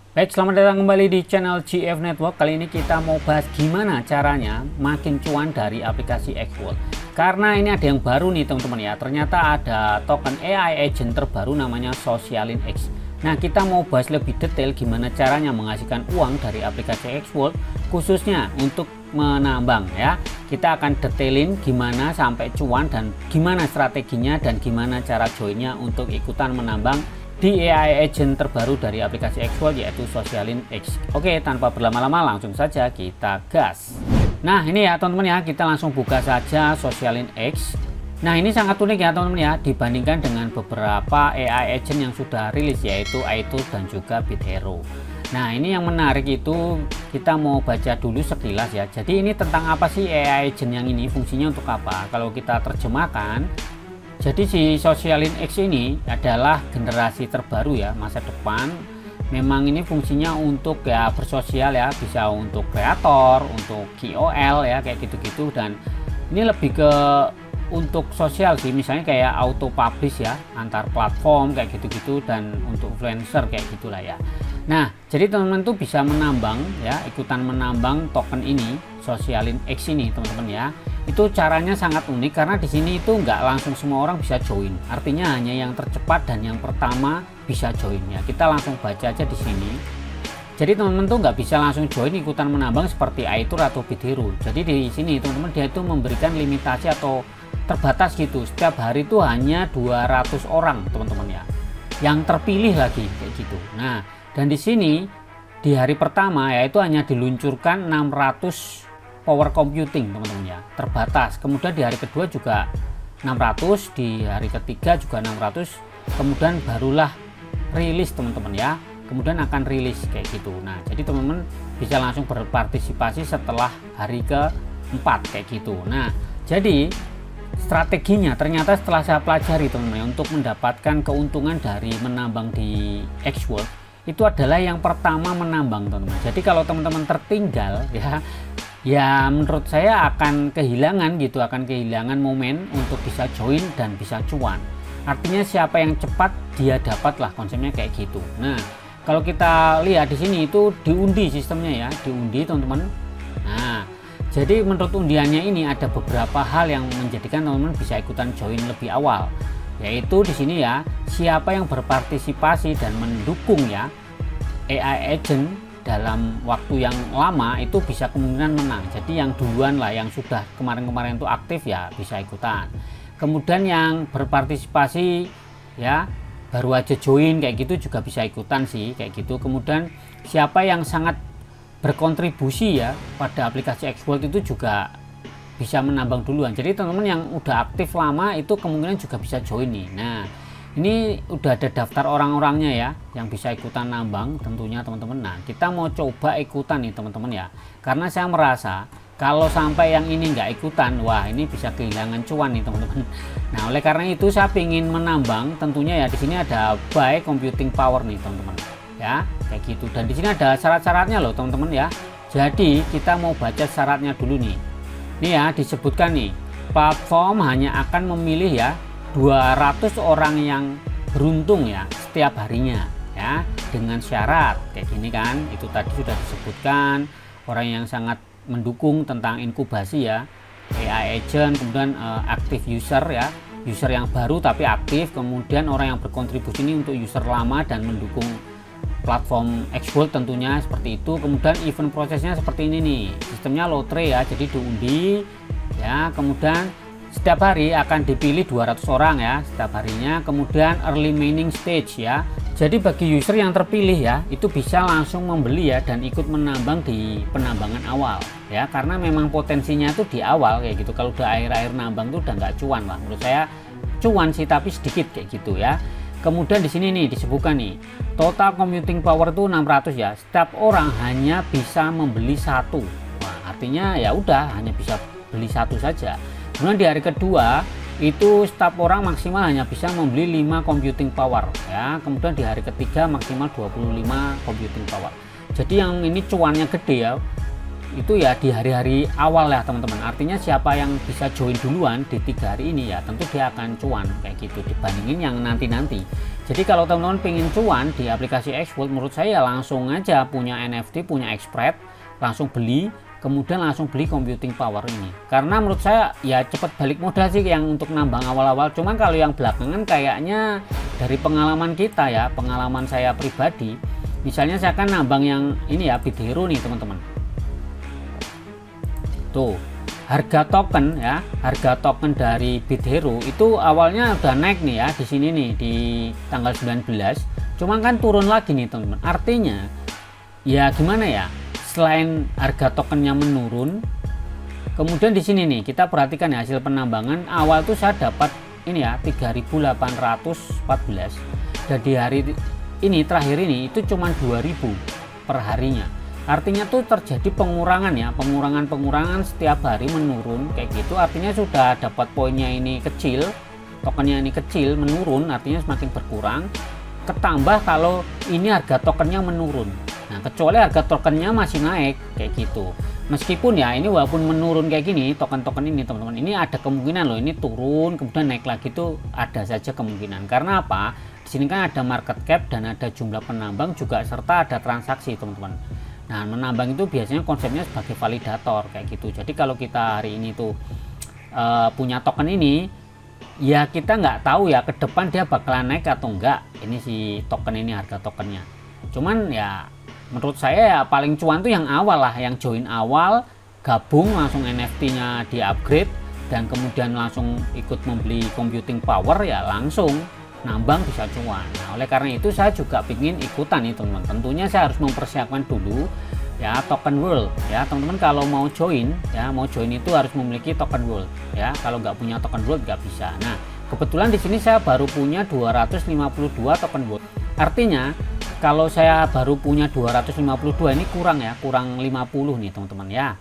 Baik, selamat datang kembali di channel GF Network. Kali ini kita mau bahas gimana caranya makin cuan dari aplikasi Xworld. Karena ini ada yang baru nih teman-teman ya. Ternyata ada token AI agent terbaru namanya Socialin X. Nah, kita mau bahas lebih detail gimana caranya menghasilkan uang dari aplikasi Xworld, khususnya untuk menambang ya. Kita akan detailin gimana sampai cuan dan gimana strateginya dan gimana cara joinnya untuk ikutan menambang di AI agent terbaru dari aplikasi Xworld, yaitu Socialin X. Oke, tanpa berlama-lama langsung saja kita gas. Nah, ini ya teman-teman ya, kita langsung buka saja Socialin X. Nah, ini sangat unik ya teman-teman ya, dibandingkan dengan beberapa AI agent yang sudah rilis, yaitu iTools dan juga BitHero. Nah, ini yang menarik itu kita mau baca dulu sekilas ya. Jadi ini tentang apa sih AI agent yang ini, fungsinya untuk apa? Kalau kita terjemahkan, jadi si Socialin X ini adalah generasi terbaru ya, masa depan. Memang ini fungsinya untuk ya bersosial ya, bisa untuk kreator, untuk KOL ya, kayak gitu-gitu. Dan ini lebih ke untuk sosial sih, misalnya kayak auto publish ya, antar platform kayak gitu-gitu, dan untuk influencer kayak gitulah ya. Nah, jadi teman-teman tuh bisa menambang ya, ikutan menambang token ini, Socialin X ini teman-teman ya. Itu caranya sangat unik karena di sini itu nggak langsung semua orang bisa join. Artinya hanya yang tercepat dan yang pertama bisa join ya. Kita langsung baca aja di sini. Jadi teman-teman tuh nggak bisa langsung join ikutan menambang seperti iTools atau BitHero. Jadi di sini teman-teman dia itu memberikan limitasi atau terbatas gitu. Setiap hari itu hanya 200 orang teman-teman ya. Yang terpilih lagi kayak gitu. Nah, dan di sini di hari pertama yaitu hanya diluncurkan 600 power computing teman-teman ya, terbatas. Kemudian di hari kedua juga 600, di hari ketiga juga 600, kemudian barulah rilis teman-teman ya, kemudian akan rilis kayak gitu. Nah, jadi teman-teman bisa langsung berpartisipasi setelah hari keempat kayak gitu. Nah, jadi strateginya ternyata setelah saya pelajari teman-teman untuk mendapatkan keuntungan dari menambang di Xworld itu adalah yang pertama menambang teman-teman. Jadi kalau teman-teman tertinggal ya menurut saya akan kehilangan gitu, akan kehilangan momen untuk bisa join dan bisa cuan. Artinya siapa yang cepat dia dapat lah, konsepnya kayak gitu. Nah, kalau kita lihat di sini itu diundi sistemnya ya, diundi teman-teman. Nah, jadi menurut undiannya ini ada beberapa hal yang menjadikan teman-teman bisa ikutan join lebih awal. Yaitu di sini ya, siapa yang berpartisipasi dan mendukung ya AI agent dalam waktu yang lama itu bisa kemungkinan menang. Jadi yang duluan lah, yang sudah kemarin-kemarin itu aktif ya bisa ikutan. Kemudian yang berpartisipasi ya baru aja join kayak gitu juga bisa ikutan sih kayak gitu. Kemudian siapa yang sangat berkontribusi ya pada aplikasi Xworld itu juga bisa menambang duluan. Jadi teman-teman yang udah aktif lama itu kemungkinan juga bisa join nih. Nah, ini udah ada daftar orang-orangnya ya yang bisa ikutan nambang tentunya teman-teman. Nah, kita mau coba ikutan nih teman-teman ya, karena saya merasa kalau sampai yang ini nggak ikutan, wah ini bisa kehilangan cuan nih teman-teman. Nah, oleh karena itu saya ingin menambang tentunya ya. Di sini ada buy computing power nih teman-teman ya, kayak gitu. Dan di sini ada syarat-syaratnya loh teman-teman ya. Jadi kita mau baca syaratnya dulu nih. Ini ya disebutkan nih, platform hanya akan memilih ya 200 orang yang beruntung ya setiap harinya ya, dengan syarat kayak gini kan. Itu tadi sudah disebutkan, orang yang sangat mendukung tentang inkubasi ya, AI agent, kemudian aktif user ya, user yang baru tapi aktif, kemudian orang yang berkontribusi ini untuk user lama dan mendukung platform Xworld tentunya seperti itu. Kemudian event prosesnya seperti ini nih, sistemnya lotre ya, jadi diundi ya. Kemudian setiap hari akan dipilih 200 orang ya setiap harinya. Kemudian early mining stage ya, jadi bagi user yang terpilih ya itu bisa langsung membeli ya dan ikut menambang di penambangan awal ya, karena memang potensinya tuh di awal kayak gitu. Kalau udah akhir-akhir nambang tuh udah nggak cuan lah, menurut saya cuan sih tapi sedikit kayak gitu ya. Kemudian di sini nih disebutkan nih total computing power tuh 600 ya, setiap orang hanya bisa membeli satu. Wah, artinya ya udah hanya bisa beli satu saja. Kemudian di hari kedua itu setiap orang maksimal hanya bisa membeli 5 computing power ya. Kemudian di hari ketiga maksimal 25 computing power. Jadi yang ini cuannya gede ya. itu ya di hari-hari awal ya teman-teman. Artinya siapa yang bisa join duluan di 3 hari ini ya tentu dia akan cuan kayak gitu dibandingin yang nanti-nanti. Jadi kalau teman-teman pengen cuan di aplikasi Xvolt, menurut saya langsung aja punya NFT, punya Xspread, langsung beli, kemudian langsung beli computing power ini. Karena menurut saya ya cepet balik modal sih yang untuk nambang awal-awal. Cuman kalau yang belakangan kayaknya dari pengalaman kita ya, pengalaman saya pribadi, misalnya saya akan nambang yang ini ya, BitHero nih teman-teman. Tuh, harga token ya, harga token dari BitHero itu awalnya udah naik nih ya di sini nih di tanggal 19. Cuman kan turun lagi nih teman-teman. Artinya ya gimana ya? Selain harga tokennya menurun, kemudian di sini nih kita perhatikan ya hasil penambangan awal tuh saya dapat ini ya 3.814 dan di hari ini terakhir ini itu cuma 2.000 per harinya. Artinya tuh terjadi pengurangan ya, pengurangan setiap hari menurun kayak gitu. Artinya sudah dapat poinnya ini kecil, tokennya ini kecil menurun, artinya semakin berkurang. Ketambah kalau ini harga tokennya menurun. Nah, kecuali harga tokennya masih naik kayak gitu. Meskipun ya ini walaupun menurun kayak gini, token-token ini teman-teman, ini ada kemungkinan loh ini turun kemudian naik lagi tuh ada saja kemungkinan. Karena apa? Di sini kan ada market cap dan ada jumlah penambang juga serta ada transaksi teman-teman. Nah, menambang itu biasanya konsepnya sebagai validator kayak gitu. Jadi kalau kita hari ini tuh punya token ini, ya kita nggak tahu ya ke depan dia bakalan naik atau enggak. Ini si token ini harga tokennya. Cuman ya menurut saya ya paling cuan tuh yang awal lah, yang join awal, gabung langsung NFT-nya di upgrade dan kemudian langsung ikut membeli computing power ya langsung nambang bisa cuan. Nah, oleh karena itu saya juga ingin ikutan nih teman-teman. Tentunya saya harus mempersiapkan dulu ya token world ya teman-teman. Kalau mau join ya, mau join itu harus memiliki token world ya. Kalau nggak punya token world nggak bisa. Nah, kebetulan di sini saya baru punya 252 token world. Artinya kalau saya baru punya 252 ini kurang ya, kurang 50 nih teman-teman ya.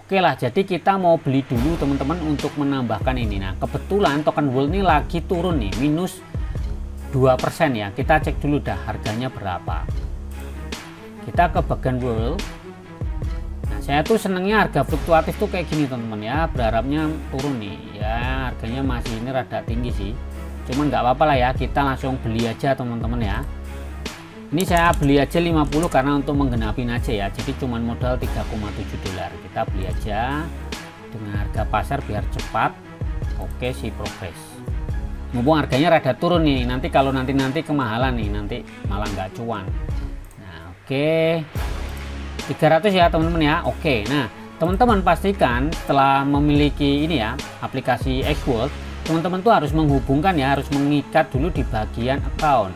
Oke lah, jadi kita mau beli dulu teman-teman untuk menambahkan ini. Nah, kebetulan token world ini lagi turun nih, minus 2% ya. Kita cek dulu dah harganya berapa. Kita ke bagian world. Nah, saya tuh senengnya harga fluktuatif tuh kayak gini teman-teman ya. Berharapnya turun nih ya, harganya masih ini rada tinggi sih. Cuman nggak apa-apa lah ya, kita langsung beli aja teman-teman ya. Ini saya beli aja 50 karena untuk menggenapin aja ya. Jadi cuman modal 3,7 dolar. Kita beli aja dengan harga pasar biar cepat. Oke, si progres. Mumpung harganya rada turun nih. Nanti kalau nanti kemahalan nih, nanti malah nggak cuan. Nah, oke. 300 ya teman-teman ya. Oke. Nah, teman-teman pastikan setelah memiliki ini ya, aplikasi Xvolt, teman-teman tuh harus menghubungkan ya, harus mengikat dulu di bagian account.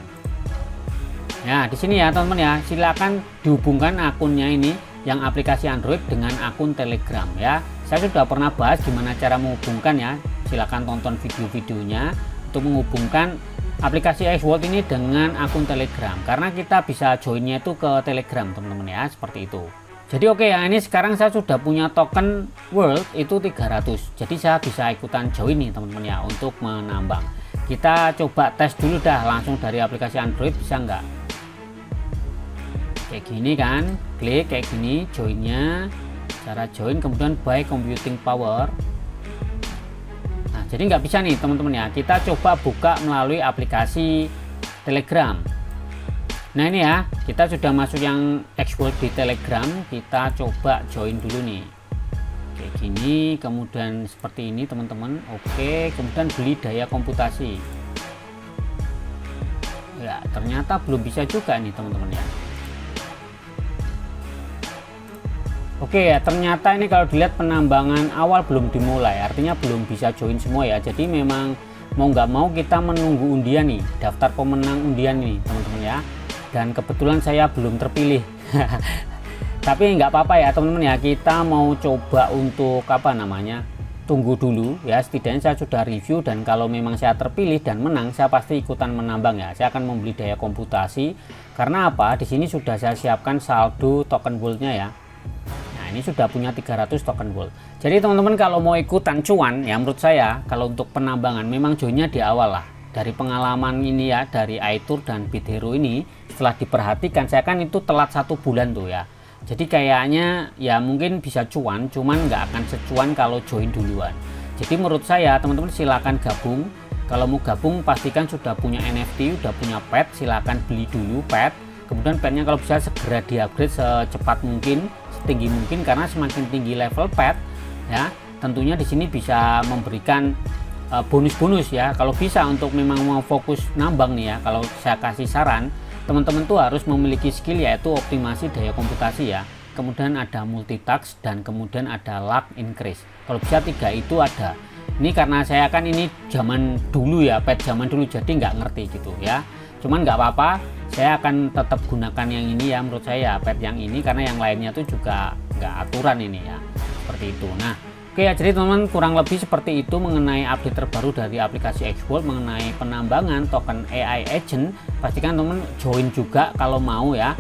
Ya, di sini ya teman-teman ya, silakan dihubungkan akunnya ini yang aplikasi Android dengan akun Telegram ya. Saya sudah pernah bahas gimana cara menghubungkan ya. Silakan tonton video-videonya untuk menghubungkan aplikasi Xvolt ini dengan akun Telegram. Karena kita bisa joinnya itu ke Telegram teman-teman ya, seperti itu. Jadi oke ya, ini sekarang saya sudah punya token world itu 300. Jadi saya bisa ikutan join nih teman-teman ya untuk menambang. Kita coba tes dulu dah langsung dari aplikasi Android bisa nggak? Kayak gini kan, klik kayak gini joinnya, cara join kemudian buy computing power. Nah, jadi nggak bisa nih teman-teman ya, kita coba buka melalui aplikasi Telegram. Nah ini ya, kita sudah masuk yang Xvolt di Telegram, kita coba join dulu nih kayak gini, kemudian seperti ini teman-teman. Oke, kemudian beli daya komputasi ya, ternyata belum bisa juga nih teman-teman ya. Oke ya, ternyata ini kalau dilihat penambangan awal belum dimulai, artinya belum bisa join semua ya. Jadi memang mau nggak mau kita menunggu undian nih, daftar pemenang undian nih teman-teman ya. Dan kebetulan saya belum terpilih. Tapi nggak apa-apa ya teman-teman ya, kita mau coba untuk apa namanya, tunggu dulu ya. Setidaknya saya sudah review dan kalau memang saya terpilih dan menang, saya pasti ikutan menambang ya. Saya akan membeli daya komputasi karena apa? Di sini sudah saya siapkan saldo token world-nya ya. Ini sudah punya 300 token world. Jadi teman-teman kalau mau ikutan cuan ya, menurut saya kalau untuk penambangan memang joinnya di awal lah. Dari pengalaman ini ya, dari iTour dan BitHero ini setelah diperhatikan, saya kan itu telat 1 bulan tuh ya. Jadi kayaknya ya mungkin bisa cuan, cuman nggak akan secuan kalau join duluan. Jadi menurut saya teman-teman silakan gabung. Kalau mau gabung pastikan sudah punya NFT, sudah punya pet, silakan beli dulu pet. Kemudian petnya kalau bisa segera di-upgrade secepat mungkin, setinggi mungkin, karena semakin tinggi level pet ya, tentunya di sini bisa memberikan bonus-bonus ya. Kalau bisa untuk memang mau fokus nambang nih ya, kalau saya kasih saran, teman-teman tuh harus memiliki skill yaitu optimasi daya komputasi ya. Kemudian ada multitask dan kemudian ada luck increase. Kalau bisa 3 itu ada. Ini karena saya kan ini zaman dulu ya, pet zaman dulu, jadi nggak ngerti gitu ya. Cuman nggak apa-apa, saya akan tetap gunakan yang ini ya, menurut saya pet yang ini, karena yang lainnya tuh juga nggak aturan ini ya, seperti itu. Nah oke ya, jadi teman-teman kurang lebih seperti itu mengenai update terbaru dari aplikasi Xvolt mengenai penambangan token AI Agent. Pastikan teman join juga kalau mau ya,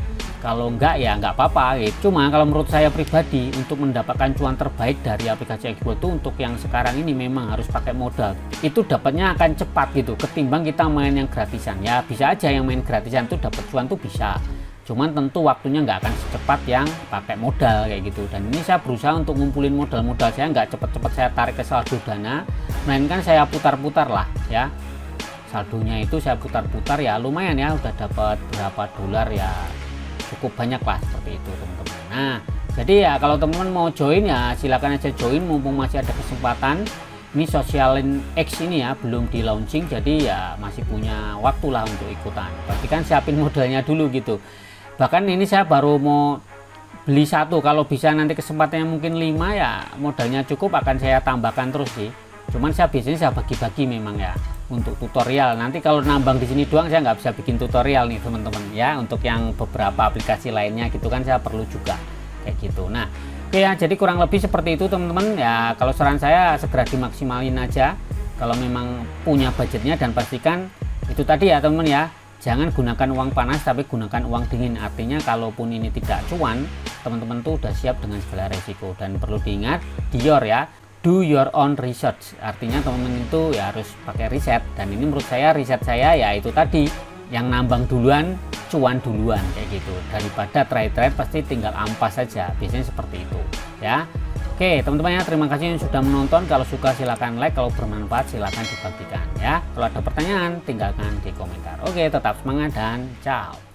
kalau enggak ya nggak apa-apa gitu. Cuma kalau menurut saya pribadi, untuk mendapatkan cuan terbaik dari aplikasi Xvolt itu untuk yang sekarang ini memang harus pakai modal. Itu dapatnya akan cepat gitu ketimbang kita main yang gratisan ya. Bisa aja yang main gratisan tuh dapat cuan tuh bisa, cuman tentu waktunya nggak akan secepat yang pakai modal kayak gitu. Dan ini saya berusaha untuk ngumpulin modal saya, nggak cepet-cepet saya tarik ke saldo dana, melainkan saya putar-putar lah ya, saldonya itu saya putar-putar ya, lumayan ya, udah dapat berapa dolar ya, cukup banyak lah seperti itu teman-teman. Nah jadi ya kalau teman-teman mau join ya silakan aja join, mumpung masih ada kesempatan. Ini Socialin X ini ya belum di launching, jadi ya masih punya waktu lah untuk ikutan. Pastikan siapin modalnya dulu gitu. Bahkan ini saya baru mau beli 1, kalau bisa nanti kesempatannya mungkin 5 ya, modalnya cukup akan saya tambahkan terus sih. Cuman saya biasanya saya bagi-bagi memang ya untuk tutorial. Nanti kalau nambang di sini doang saya nggak bisa bikin tutorial nih teman-teman ya. Untuk yang beberapa aplikasi lainnya gitu kan saya perlu juga kayak gitu. Nah oke ya, jadi kurang lebih seperti itu teman-teman ya. Kalau saran saya segera dimaksimalin aja kalau memang punya budgetnya, dan pastikan itu tadi ya teman-teman ya, jangan gunakan uang panas tapi gunakan uang dingin. Artinya kalaupun ini tidak cuan, teman-teman tuh udah siap dengan segala resiko. Dan perlu diingat, do your own research. Artinya teman-teman itu ya harus pakai riset. Dan ini menurut saya riset saya ya itu tadi, yang nambang duluan cuan duluan kayak gitu, daripada trade pasti tinggal ampas saja, biasanya seperti itu ya. Oke teman-teman ya, terima kasih yang sudah menonton. Kalau suka silahkan like, kalau bermanfaat silahkan dibagikan ya. Kalau ada pertanyaan tinggalkan di komentar. Oke, tetap semangat dan ciao.